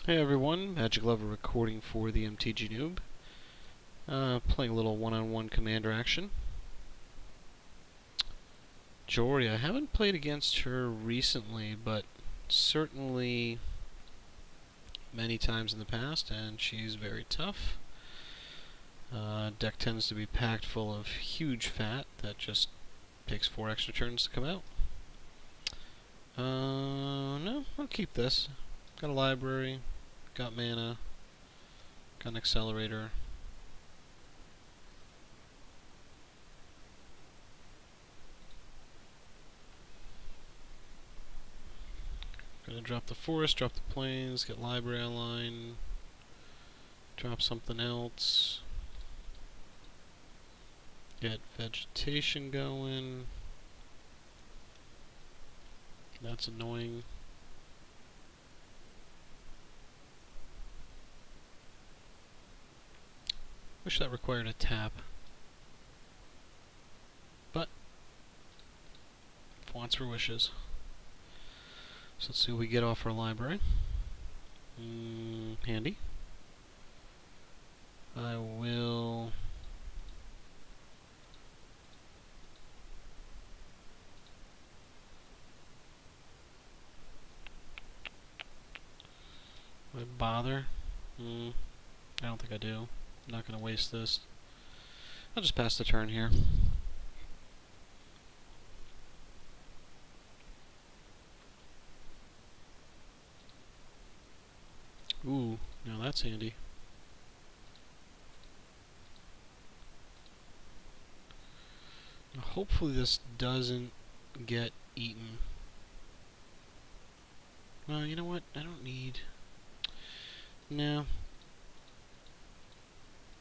Hey everyone, Magiclovr recording for the mtgnoob. Playing a little one-on-one commander action. Jhoria, I haven't played against her recently, but certainly many times in the past, and she's very tough. Deck tends to be packed full of huge fat that just takes 4 extra turns to come out. No, I'll keep this. Got a library, got mana, got an accelerator. Gonna drop the forest, drop the plains, get library online, drop something else, get vegetation going. That's annoying. Wish that required a tap. But, wants for wishes. So let's see what we get off our library. Handy. I will... Would I bother? I don't think I do. I'm not going to waste this. I'll just pass the turn here. Ooh, now that's handy. Now hopefully this doesn't get eaten. Well, you know what? I don't need... No.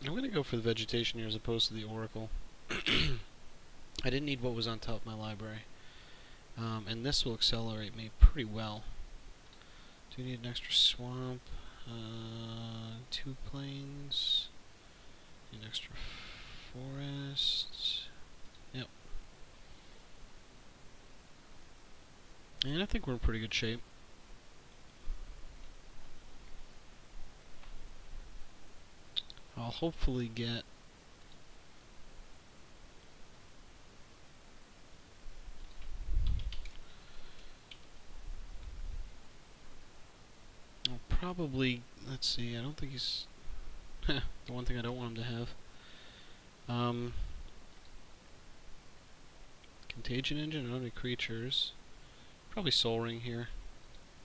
I'm going to go for the vegetation here as opposed to the oracle. I didn't need what was on top of my library. And this will accelerate me pretty well. Do you need an extra swamp? 2 plains. Need an extra forest. Yep. And I think we're in pretty good shape. I'll hopefully get... I'll probably... Let's see, I don't think he's... the one thing I don't want him to have. Contagion Engine, I don't have any creatures. Probably Soul Ring here.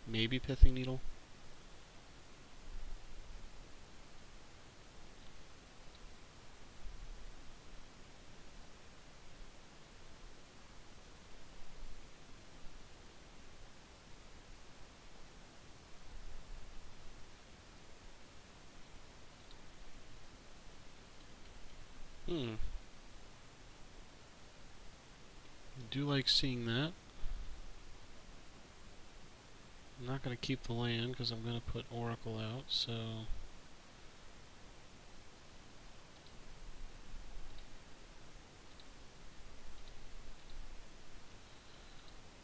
Maybe Pithing Needle. I do like seeing that. I'm not going to keep the land because I'm going to put Oracle out, so...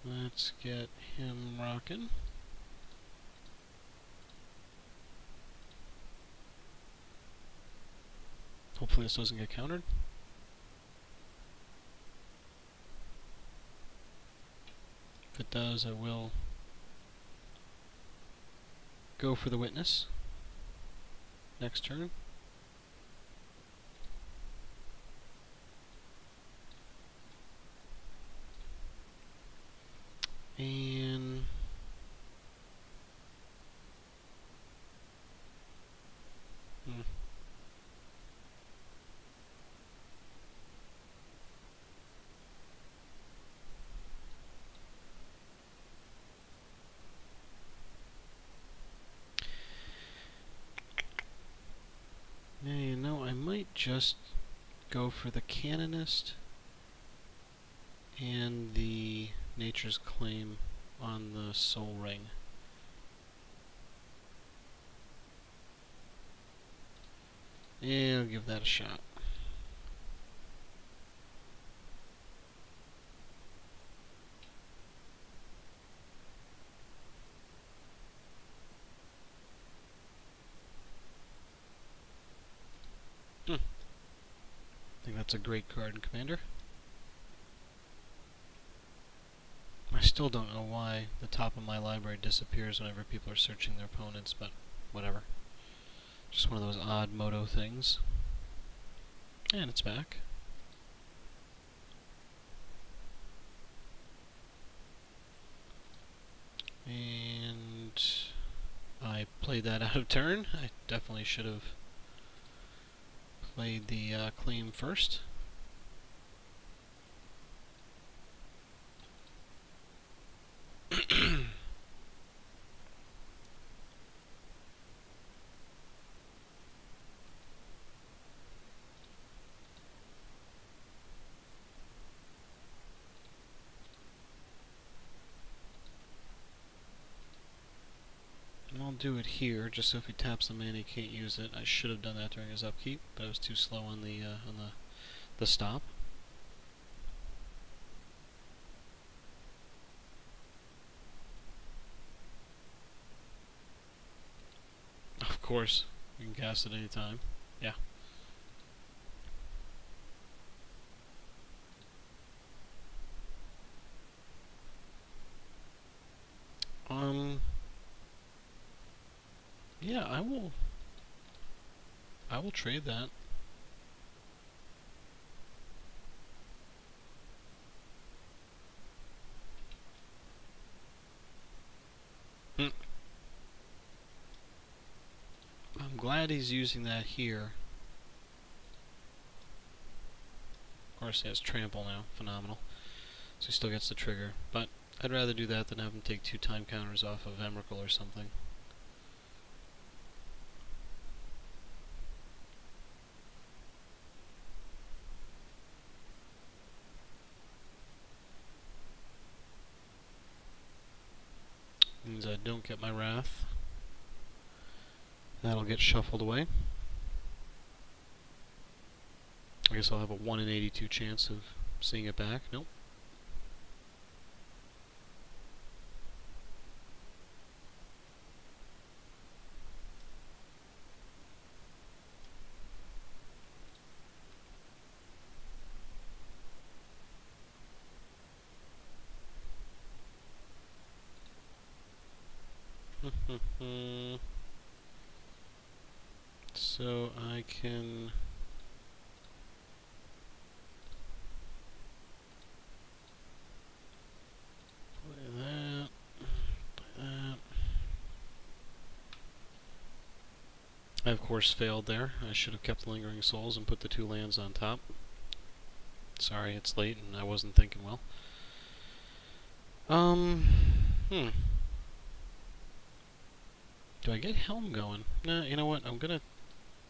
Let's get him rocking. Hopefully this doesn't get countered. If it does, I will go for the witness next turn. And yeah, you know, I might just go for the Canonist and the Nature's Claim on the Soul Ring. Yeah, I'll give that a shot. I think that's a great card in Commander. I still don't know why the top of my library disappears whenever people are searching their opponents, but whatever. Just one of those odd moto things. And it's back. And I played that out of turn. I definitely should have played the claim first. I'll do it here, just so if he taps the mana, he can't use it. I should have done that during his upkeep, but I was too slow on the stop. Of course, you can cast it any time. Yeah. Yeah, I will trade that. I'm glad he's using that here. Of course, he has trample now. Phenomenal. So he still gets the trigger. But I'd rather do that than have him take 2 time counters off of Emrakul or something. Means I don't get my Wrath. That'll get shuffled away. I guess I'll have a 1 in 82 chance of seeing it back. Nope. So I can play that, play that. I of course failed there. I should have kept the Lingering Souls and put the 2 lands on top. Sorry, it's late and I wasn't thinking well. Do I get Helm going? Nah, you know what? I'm gonna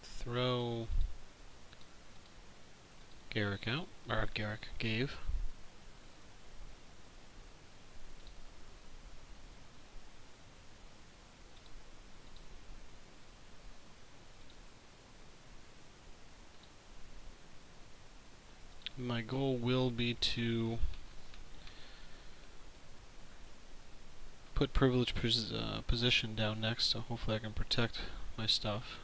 throw Garrick out. Or Ghave. My goal will be to put privileged position down next, so hopefully I can protect my stuff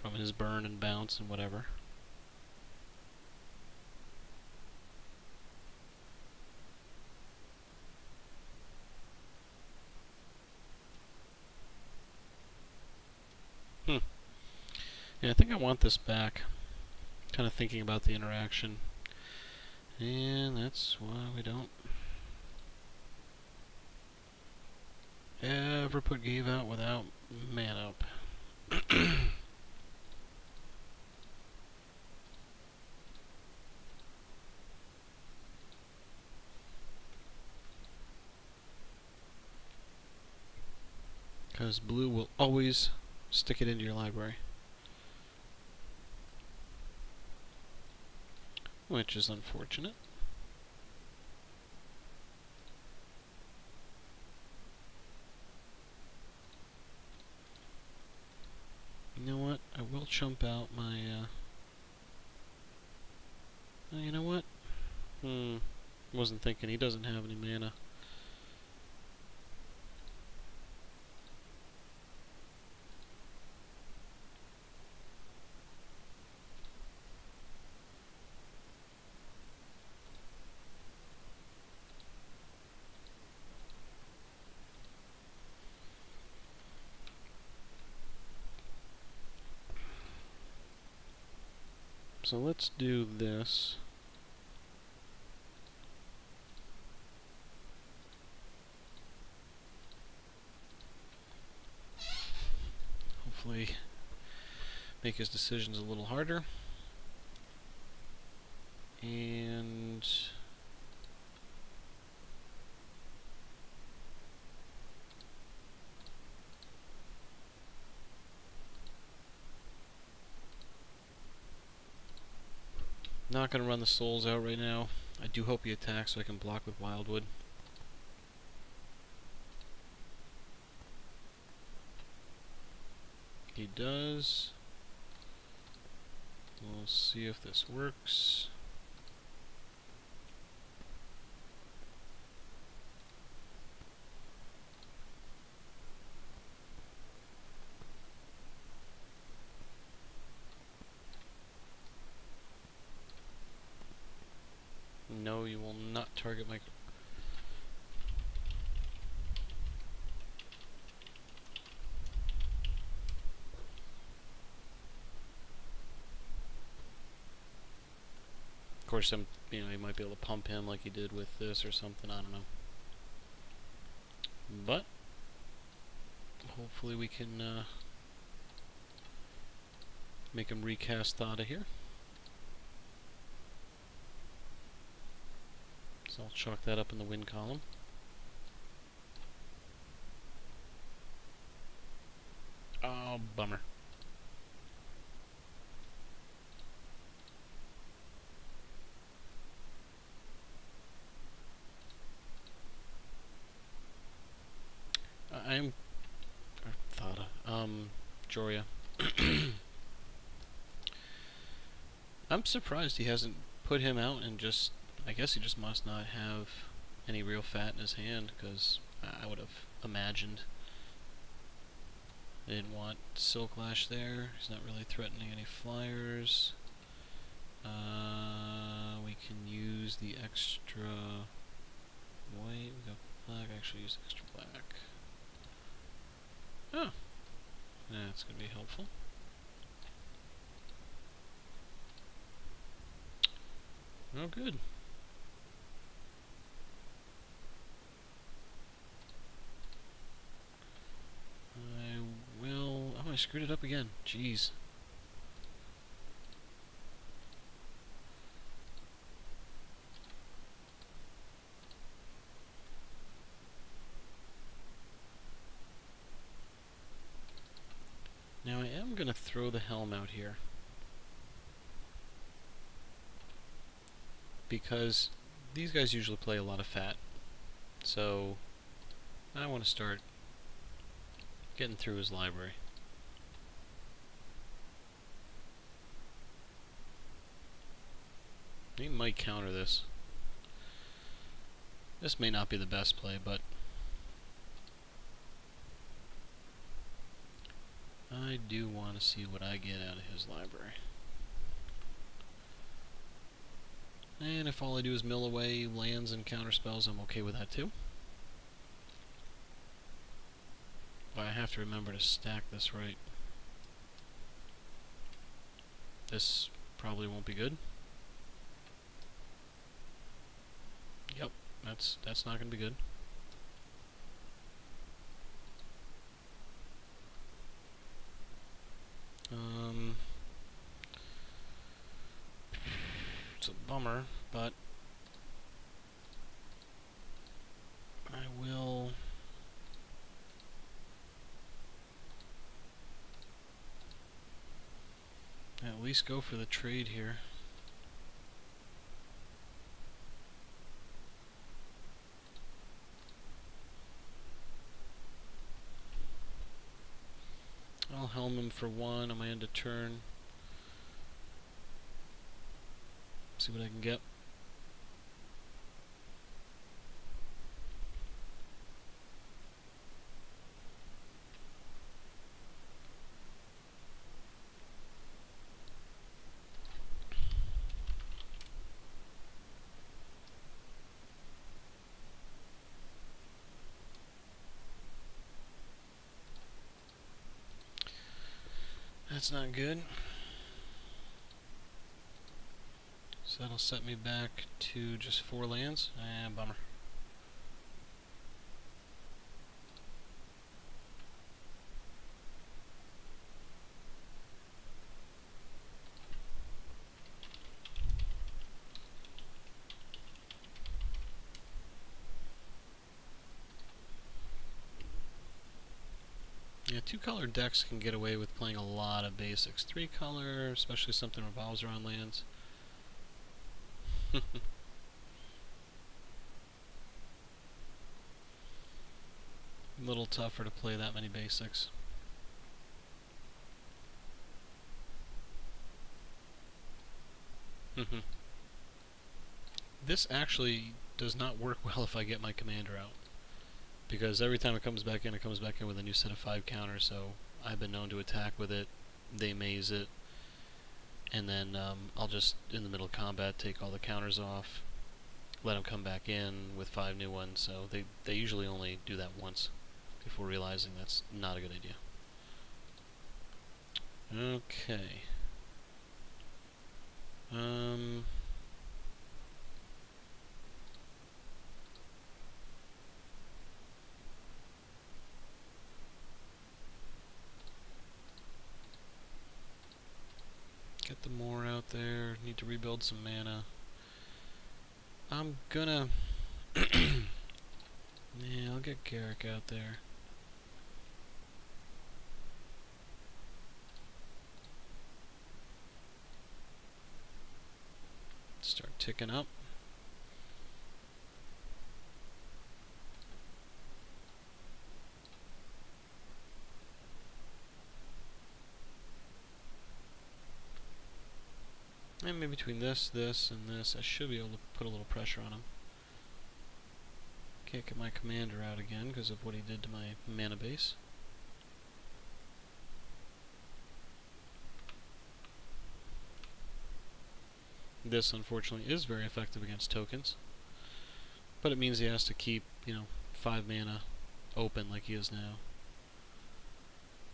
from his burn and bounce and whatever. Yeah, I think I want this back. Kind of thinking about the interaction. And that's why we don't ever put Ghave out without man up. Because blue will always stick it into your library. Which is unfortunate. You know what? I will chump out my, oh, you know what? Wasn't thinking. He doesn't have any mana. So let's do this. Hopefully make his decisions a little harder. And not going to run the souls out right now. I do hope he attacks so I can block with Wildwood. He does. We'll see if this works. No, you will not target my... Of course, you might be able to pump him like he did with this or something, I don't know. But hopefully we can make him recast Thada here. So I'll chalk that up in the win column. Oh, bummer. I'm... Thada. Jhoria. I'm surprised he hasn't put him out and just... I guess he just must not have any real fat in his hand, because I would have imagined. I didn't want Silk Lash there. He's not really threatening any flyers. We can use the extra white. We got black. Actually, use extra black. Oh, that's going to be helpful. Oh, good. I will... Oh, I screwed it up again. Jeez. Now I am going to throw the helm out here, because these guys usually play a lot of fat, so I want to start getting through his library. He might counter this. This may not be the best play, but I do want to see what I get out of his library. And if all I do is mill away lands and counter spells, I'm okay with that too. But I have to remember to stack this right. This probably won't be good. Yep, that's not going to be good. It's a bummer, but I will at least go for the trade here. I'll helm him for 1 on my end of turn. See what I can get. That's not good. So that'll set me back to just 4 lands. Bummer. Yeah, 2-color decks can get away with playing a lot of basics. 3-color, especially something revolves around lands. A little tougher to play that many basics. This actually does not work well if I get my commander out, because every time it comes back in with a new set of 5 counters, so I've been known to attack with it, they maze it, and then I'll just, in the middle of combat, take all the counters off, let them come back in with 5 new ones, so they usually only do that once before realizing that's not a good idea. Okay. Get the more out there. Need to rebuild some mana. I'm gonna... yeah, I'll get Garrick out there. Start ticking up. And maybe between this, this, and this, I should be able to put a little pressure on him. Can't get my commander out again because of what he did to my mana base. This, unfortunately, is very effective against tokens. But it means he has to keep, 5 mana open like he is now.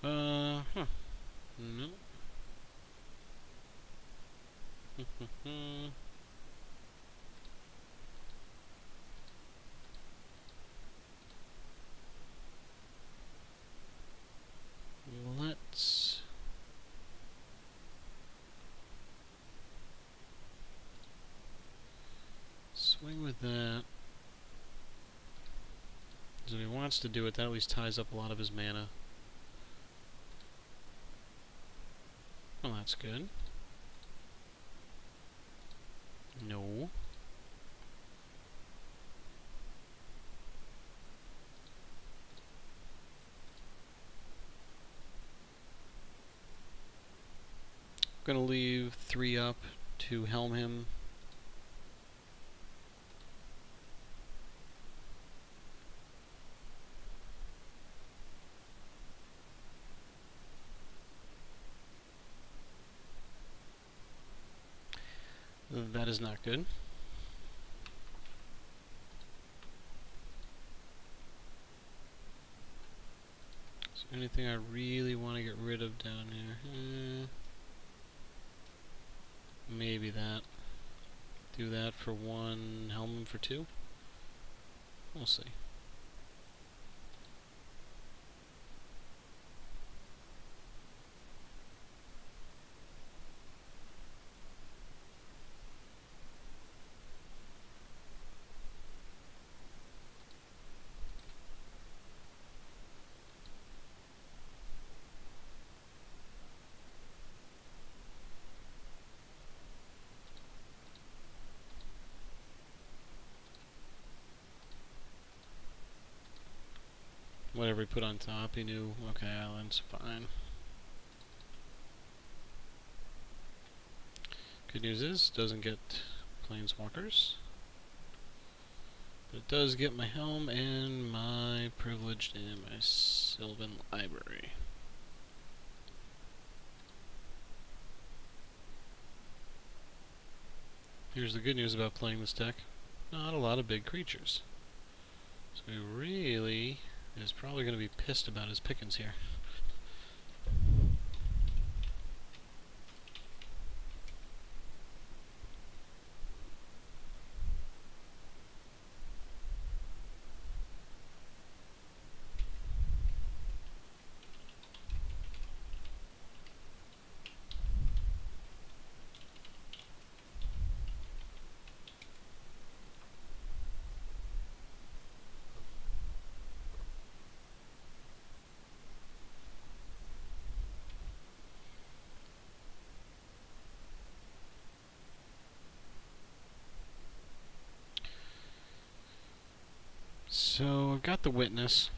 No. Let's... swing with that. So if he wants to do it, that at least ties up a lot of his mana. Well, that's good. No. I'm gonna leave 3 up to helm him. That is not good. Is there anything I really want to get rid of down here? Maybe that. Do that for 1, helm him for 2? We'll see. Whatever he put on top, he knew, okay, island's fine. Good news is, doesn't get planeswalkers. But it does get my helm and my privileged and my Sylvan library. Here's the good news about playing this deck. Not a lot of big creatures. So he really is probably going to be pissed about his pickings here. So I've got the witness.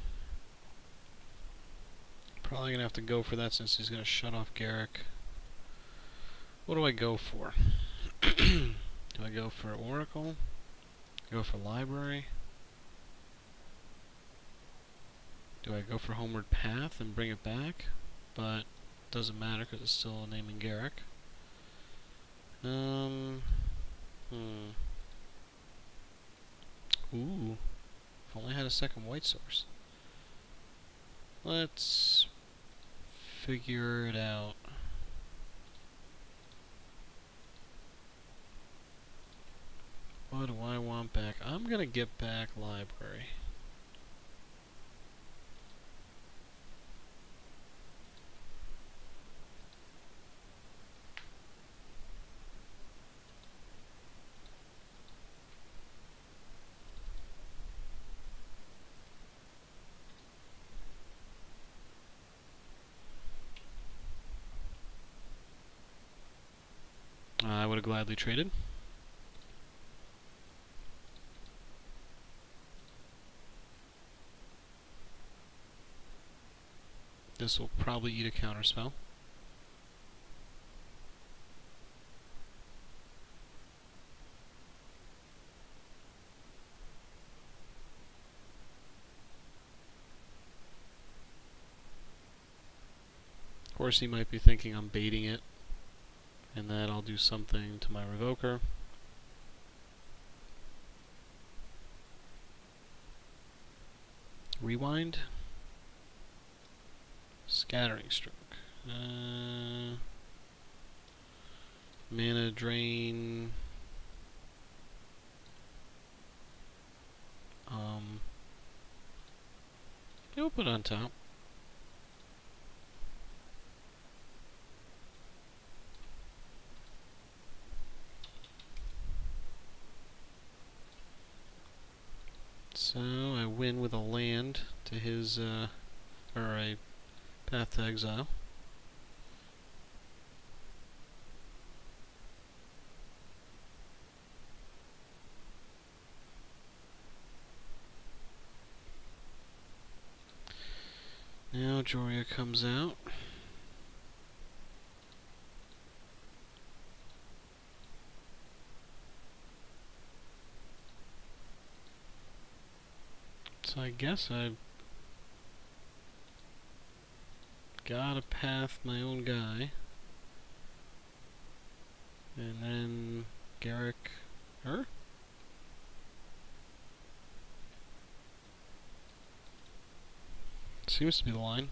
Probably gonna have to go for that since he's gonna shut off Garrick. What do I go for? Do I go for Oracle? Go for Library? Do I go for Homeward Path and bring it back? But doesn't matter because it's still naming Garrick. Ooh. If only I had a second white source. Let's figure it out. What do I want back? I'm gonna get back Library. I would have gladly traded. This will probably eat a counterspell. Of course, he might be thinking I'm baiting it, and that I'll do something to my Revoker. Rewind. Scattering Stroke. Mana Drain. You'll put it on top. So I win with a land to his, or a Path to Exile. Now Jhoria comes out. So I guess I've gotta path my own guy. And then Garrick her? Seems to be the line.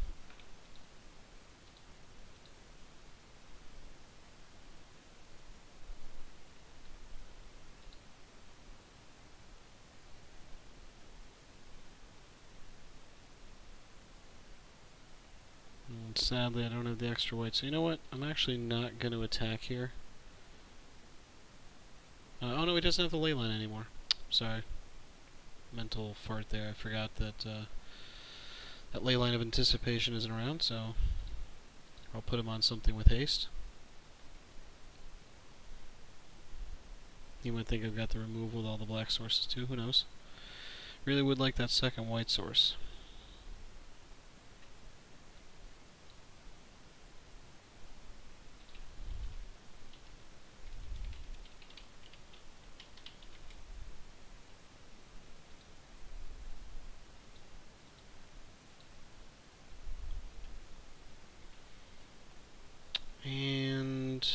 And sadly, I don't have the extra white, so you know what? I'm actually not going to attack here. Oh no, he doesn't have the ley line anymore. Sorry. Mental fart there. I forgot that that ley line of anticipation isn't around, so I'll put him on something with haste. You might think I've got the removal with all the black sources too, who knows. Really would like that second white source. And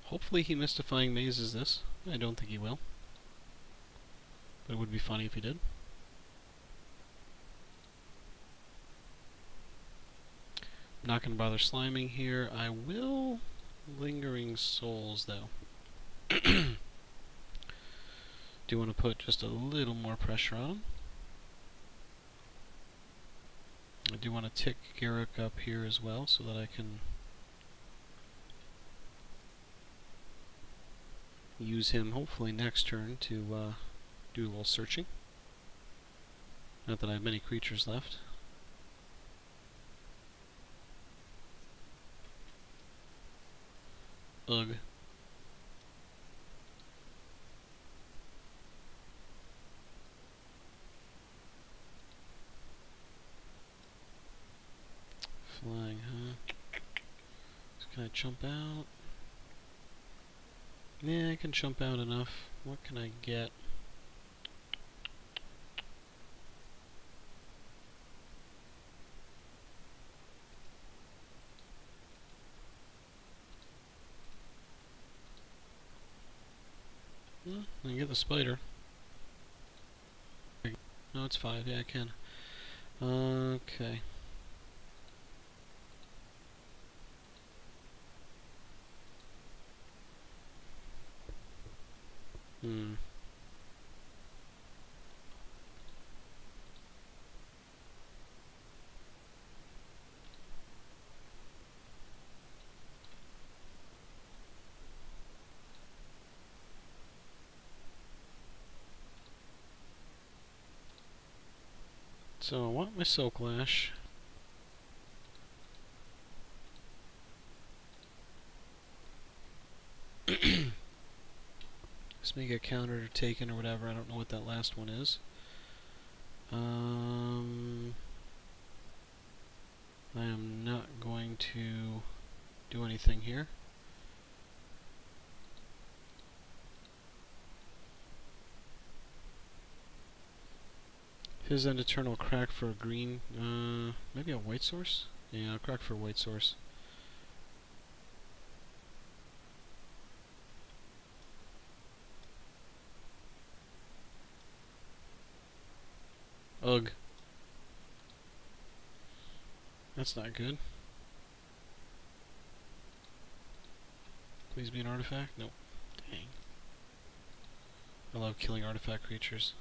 hopefully he Mystifying Mazes this. I don't think he will. But it would be funny if he did. I'm not going to bother sliming here. I will Lingering Souls though. Do want to put just a little more pressure on him. I do want to tick Garrick up here as well so that I can use him hopefully next turn to do a little searching. Not that I have many creatures left. Ugh. Flying, huh? So can I jump out? Yeah, I can jump out enough. What can I get? Well, I can get the spider. No, it's 5. Yeah, I can. Okay. Hmm. So I want my Soul Clash. This may get countered or taken or whatever. I don't know what that last one is. I am not going to do anything here. His End Eternal crack for a green, maybe a white source? Yeah, I'll crack for a white source. Ugh. That's not good. Please be an artifact? Nope. Dang. I love killing artifact creatures.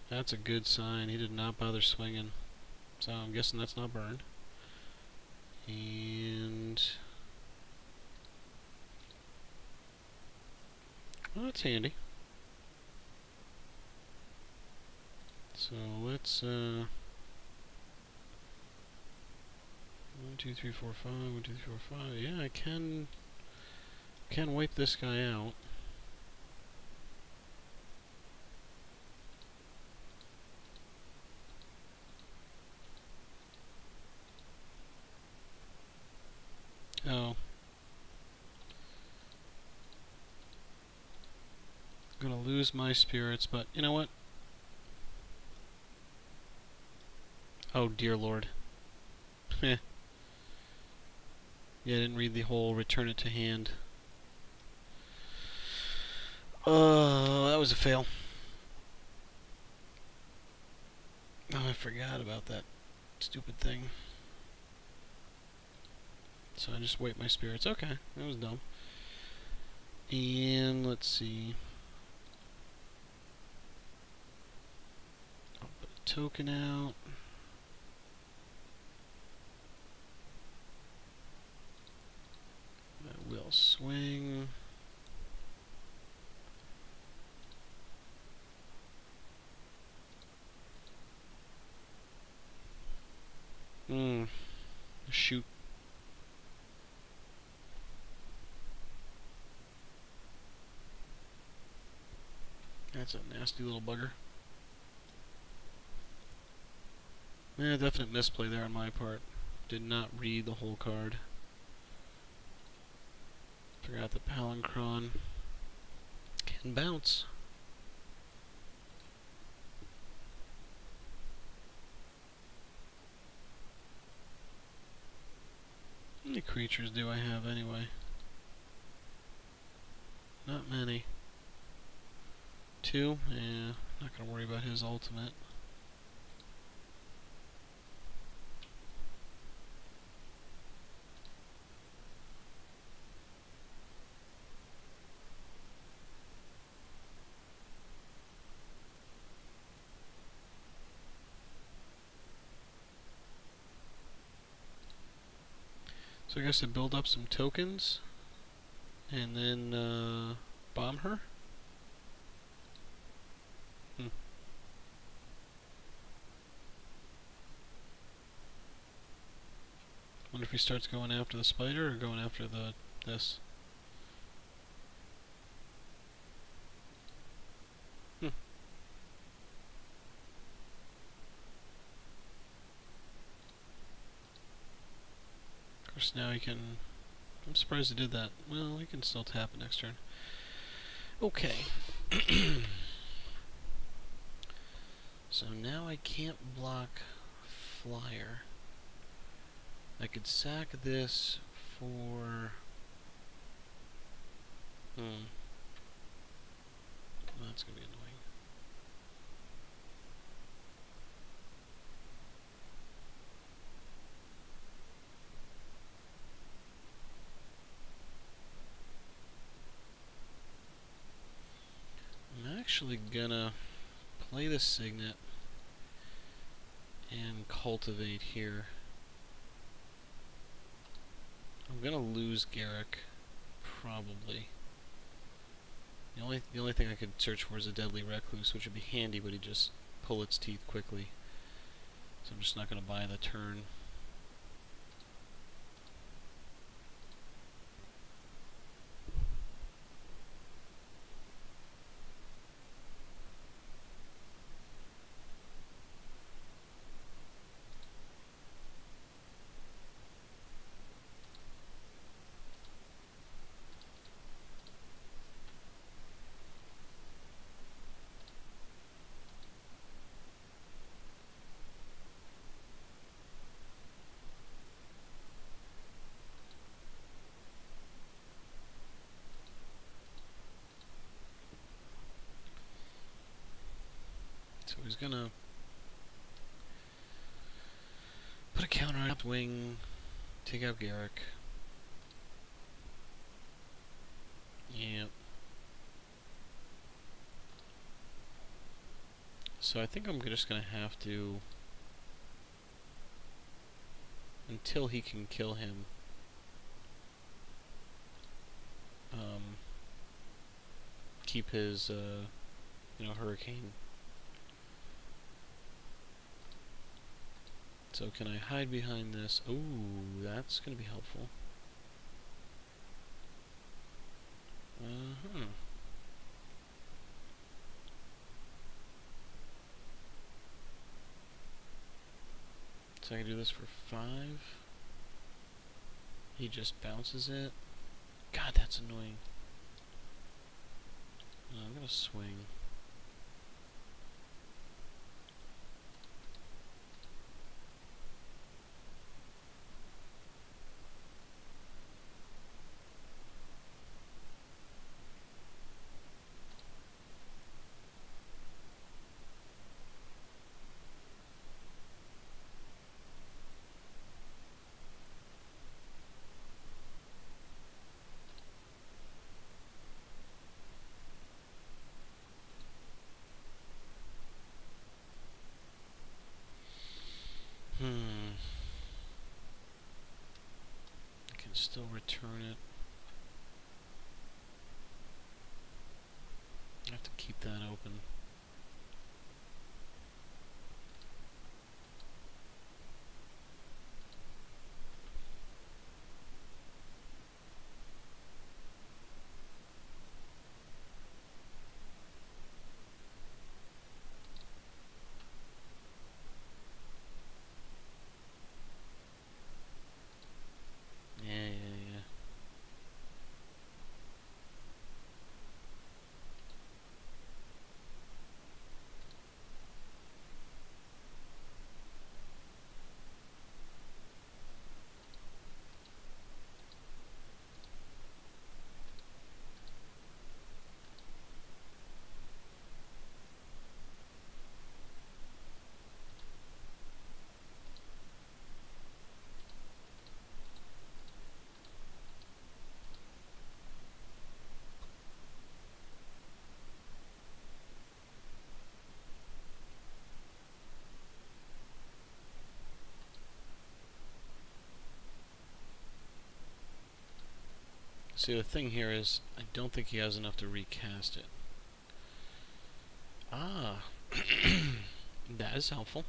That's a good sign. He did not bother swinging. So I'm guessing that's not burned. And... well, that's handy. So let's, 1, 2, 3, 4, 5, 1, 2, 3, 4, 5. Yeah, I can wipe this guy out. Oh. I'm gonna lose my spirits, but you know what? Oh, dear lord. Heh. Yeah, I didn't read the whole return it to hand. Oh, that was a fail. Oh, I forgot about that stupid thing. So I just wiped my spirits. Okay, that was dumb. And let's see. I'll put a token out. I will swing. Shoot. That's a nasty little bugger. Yeah, definite misplay there on my part. Did not read the whole card. Forgot the Palancron can bounce. How many creatures do I have anyway? Not many. 2? Yeah, not gonna worry about his ultimate. So I guess I build up some tokens and then bomb her. Wonder if he starts going after the spider or going after this. Of course, now he can... I'm surprised he did that. Well, he can still tap it next turn. Okay. So now I can't block flyer. I could sack this for... That's gonna be annoying. I'm actually gonna play the signet and cultivate here. I'm gonna lose Garrick, probably. The only thing I could search for is a deadly recluse, which would be handy, but he'd just pull its teeth quickly. So I'm just not gonna buy the turn. So he's gonna put a counter on wing, take out Garrick. Yep. So I think I'm just gonna have to, until he can kill him, keep his, hurricane. So can I hide behind this? Ooh, that's gonna be helpful. So I can do this for 5. He just bounces it. God, that's annoying. I'm gonna swing. I can still return it. I have to keep that open. Yeah. See, the thing here is, I don't think he has enough to recast it. Ah, that is helpful.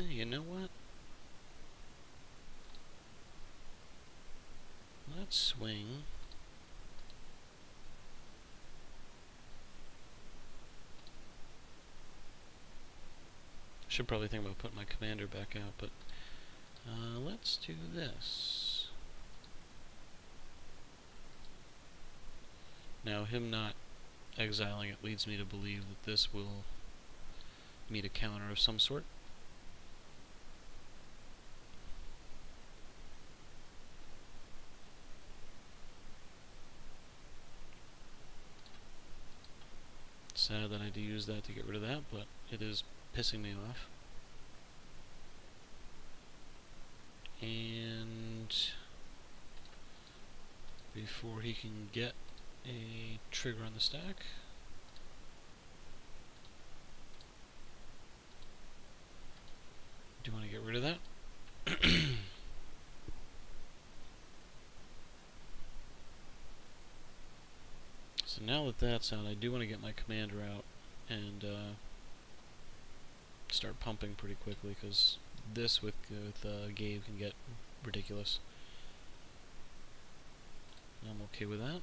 Hey, you know what? Let's swing. Should probably think about putting my commander back out, but let's do this. Now, him not exiling it leads me to believe that this will meet a counter of some sort. Sad that I had to use that to get rid of that, but it is pissing me off. And before he can get a trigger on the stack, do you want to get rid of that? So now that that's out, I do want to get my commander out and start pumping pretty quickly, because this with Ghave can get ridiculous. I'm okay with that.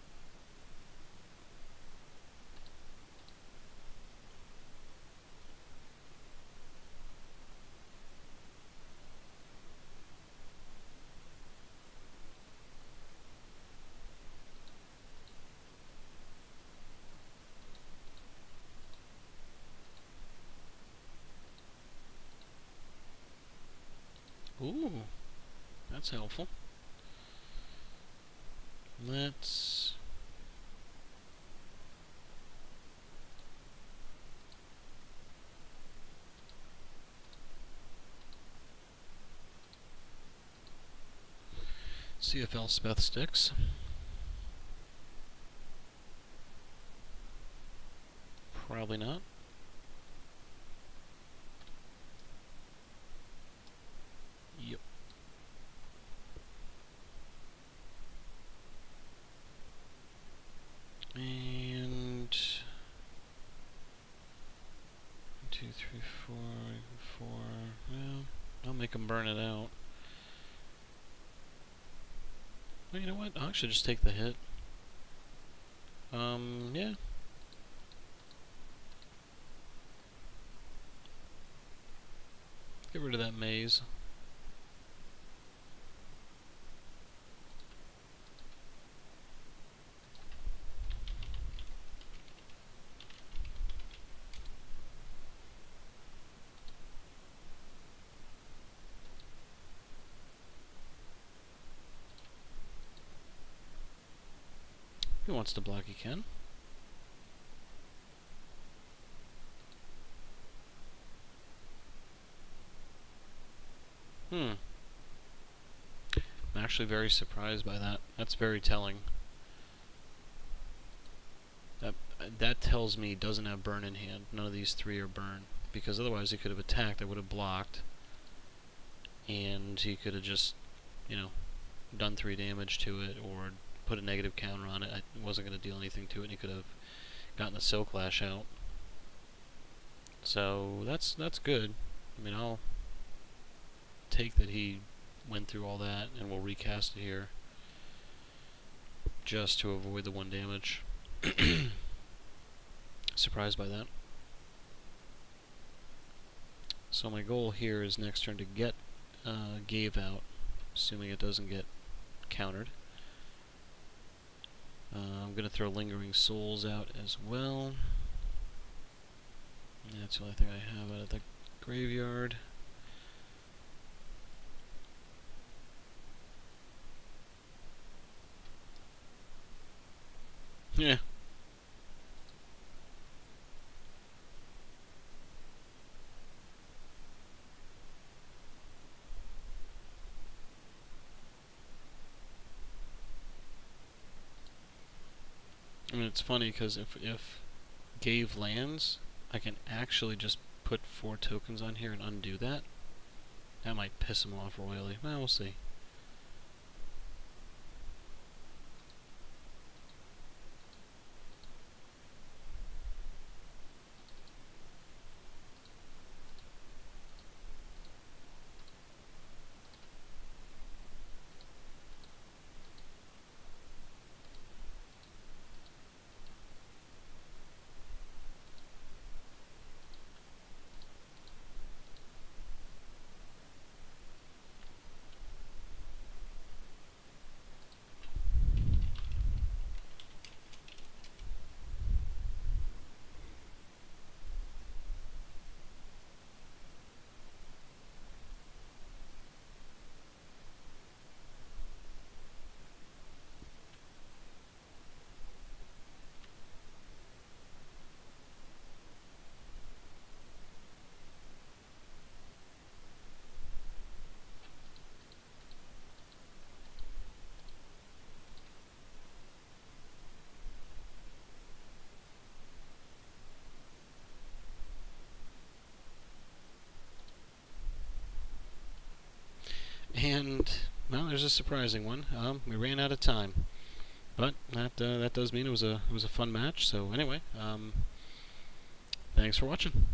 Ooh, that's helpful. Let's see if Elspeth sticks. Probably not. Yep. And 1, 2, 3, 4, 4. Well, I'll make them burn it out. Well, you know what? I'll actually just take the hit. Yeah. Get rid of that maze. If he wants to block, he can. I'm actually very surprised by that. That's very telling. That tells me he doesn't have burn in hand. None of these three are burn. Because otherwise he could have attacked, I would have blocked. And he could have just, you know, done 3 damage to it, or put a negative counter on it. I wasn't going to deal anything to it, and he could have gotten a Silk Lash out. So that's good. I mean, I'll take that he went through all that, and we'll recast it here just to avoid the 1 damage. Surprised by that. So my goal here is next turn to get Ghave out, assuming it doesn't get countered. I'm going to throw Lingering Souls out as well. That's the only thing I have out of the graveyard. Yeah. I mean, it's funny because if Ghave lands, I can actually just put 4 tokens on here and undo that. That might piss him off royally. Well, we'll see. And, well, there's a surprising one. We ran out of time. But that does mean it was a fun match. So anyway, thanks for watching.